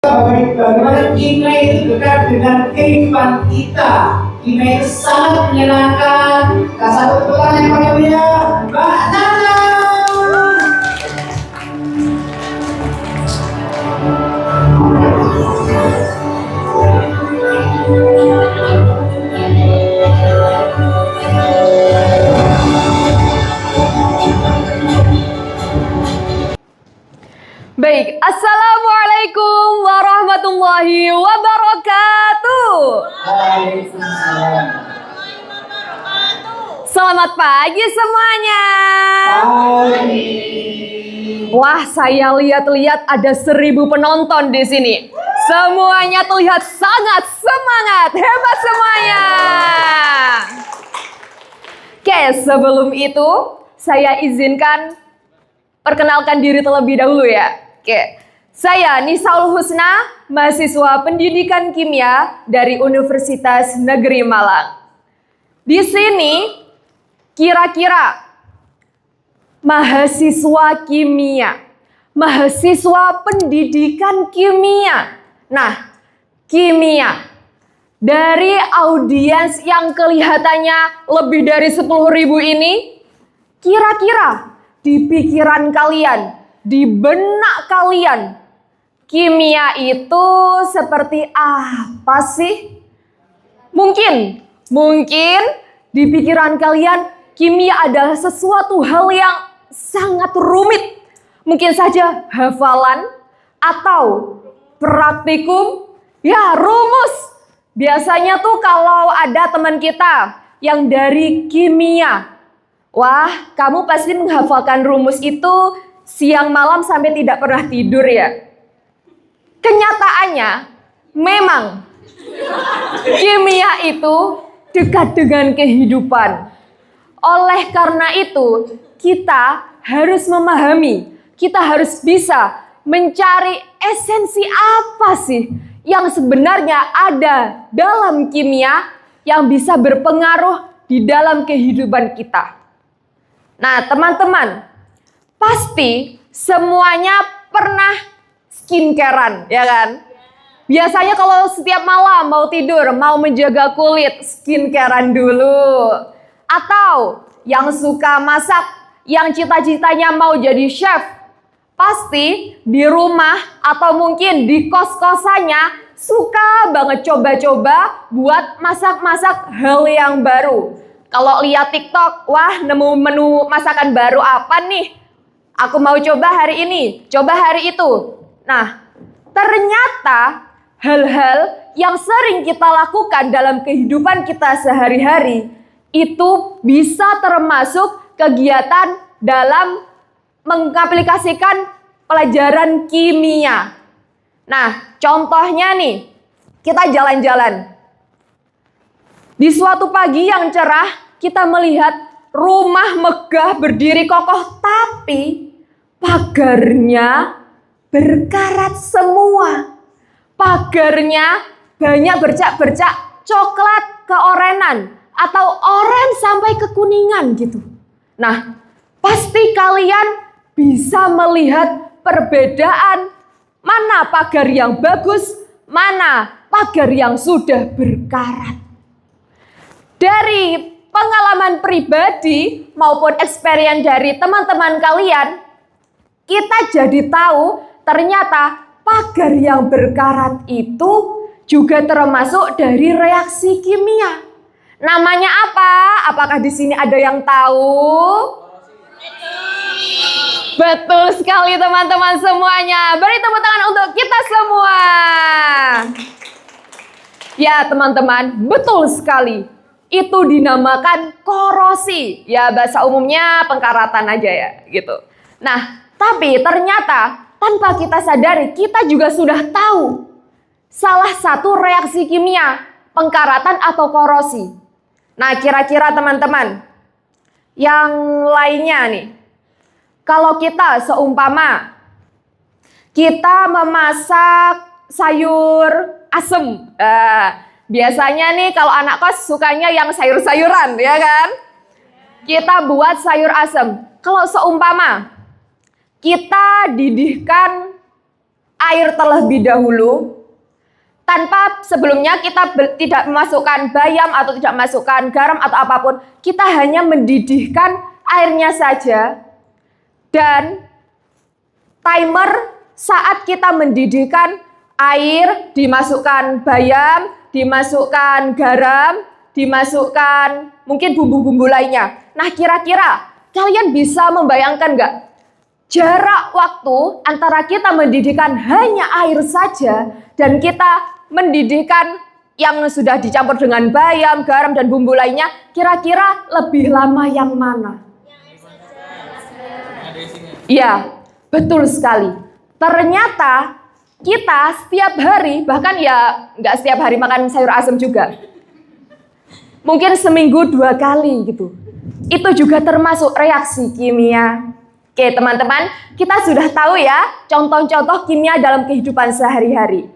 Bagaimana kimia itu dekat dengan kehidupan kita. Kimia itu sangat menyenangkan. Kasih tepuk tangan yang paling meriah, Mbak Nana. Baik, Assalamualaikum warahmatullahi wabarakatuh. Waalaikumsalam. Selamat pagi semuanya. Pagi. Wah, saya lihat-lihat ada 1000 penonton di sini. Semuanya terlihat sangat semangat, hebat semuanya. Oke, sebelum itu saya izinkan perkenalkan diri terlebih dahulu ya. Oke, saya Nisaul Husna, mahasiswa pendidikan kimia dari Universitas Negeri Malang. Di sini kira-kira mahasiswa kimia, mahasiswa pendidikan kimia. Nah, kimia dari audiens yang kelihatannya lebih dari 10.000 ini, kira-kira di pikiran kalian, di benak kalian, kimia itu seperti apa sih? Mungkin di pikiran kalian kimia adalah sesuatu hal yang sangat rumit. Mungkin saja hafalan atau praktikum, ya rumus. Biasanya tuh kalau ada teman kita yang dari kimia, wah, kamu pasti menghafalkan rumus itu siang malam sampai tidak pernah tidur ya. Kenyataannya, memang kimia itu dekat dengan kehidupan. Oleh karena itu, kita harus memahami, kita harus bisa mencari esensi apa sih yang sebenarnya ada dalam kimia yang bisa berpengaruh di dalam kehidupan kita. Nah, teman-teman, pasti semuanya pernah skincarean, ya kan? Biasanya kalau setiap malam mau tidur, mau menjaga kulit, skincarean dulu. Atau yang suka masak, yang cita-citanya mau jadi chef, pasti di rumah atau mungkin di kos-kosannya suka banget coba-coba buat masak-masak hal yang baru. Kalau lihat TikTok, wah nemu menu masakan baru apa nih? Aku mau coba hari ini, coba hari itu. Nah, ternyata hal-hal yang sering kita lakukan dalam kehidupan kita sehari-hari itu bisa termasuk kegiatan dalam mengaplikasikan pelajaran kimia. Nah, contohnya nih, kita jalan-jalan. Di suatu pagi yang cerah, kita melihat rumah megah berdiri kokoh, tapi pagarnya berkarat semua. Pagarnya banyak bercak-bercak coklat keorenan atau oranye sampai kekuningan gitu. Nah, pasti kalian bisa melihat perbedaan mana pagar yang bagus, mana pagar yang sudah berkarat. Dari pengalaman pribadi maupun experience dari teman-teman kalian, kita jadi tahu ternyata pagar yang berkarat itu juga termasuk dari reaksi kimia. Namanya apa? Apakah di sini ada yang tahu? Betul sekali teman-teman semuanya. Beri tepuk tangan untuk kita semua. Ya teman-teman, betul sekali. Itu dinamakan korosi. Ya bahasa umumnya pengkaratan aja ya gitu. Nah, tapi ternyata tanpa kita sadari kita juga sudah tahu salah satu reaksi kimia, pengkaratan atau korosi. Nah, kira-kira teman-teman yang lainnya nih. Kalau kita seumpama kita memasak sayur asem. Biasanya nih kalau anak kos sukanya yang sayur-sayuran, ya kan? Kita buat sayur asem. Kalau seumpama kita didihkan air terlebih dahulu. Tanpa sebelumnya kita tidak memasukkan bayam atau tidak memasukkan garam atau apapun. Kita hanya mendidihkan airnya saja. Dan timer saat kita mendidihkan air, dimasukkan bayam, dimasukkan garam, dimasukkan mungkin bumbu-bumbu lainnya. Nah, kira-kira kalian bisa membayangkan nggak? Jarak waktu antara kita mendidihkan hanya air saja dan kita mendidihkan yang sudah dicampur dengan bayam, garam, dan bumbu lainnya, kira-kira lebih lama yang mana? Iya, betul sekali. Ternyata kita setiap hari, bahkan ya nggak setiap hari makan sayur asem juga. Mungkin seminggu 2 kali gitu. Itu juga termasuk reaksi kimia. Oke teman-teman, kita sudah tahu ya contoh-contoh kimia dalam kehidupan sehari-hari.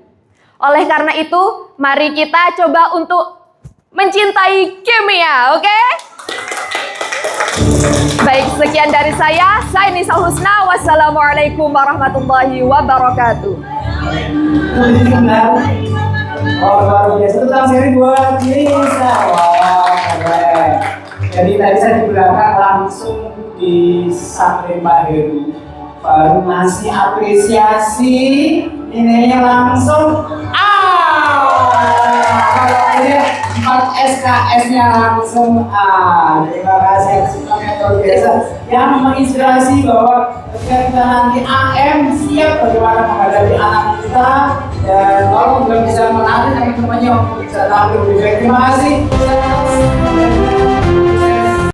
Oleh karena itu, mari kita coba untuk mencintai kimia, oke? Baik, sekian dari saya Nisa Husna. Wassalamualaikum warahmatullahi wabarakatuh. Oh, luar biasa. Tentang seri buat Nisa. Wah, keren. Jadi tadi saya di belakang langsung disamperin Pak Heru, baru ngasih apresiasi, ininya langsung kalau ini 4 SKS-nya langsung terima kasih semuanya luar biasa yang menginspirasi bahwa ketika kita nanti AM siap bagaimana menghadapi anak kita, dan kalau belum bisa melatih teman-temannya untuk bisa tampil lebih baik. Terima kasih.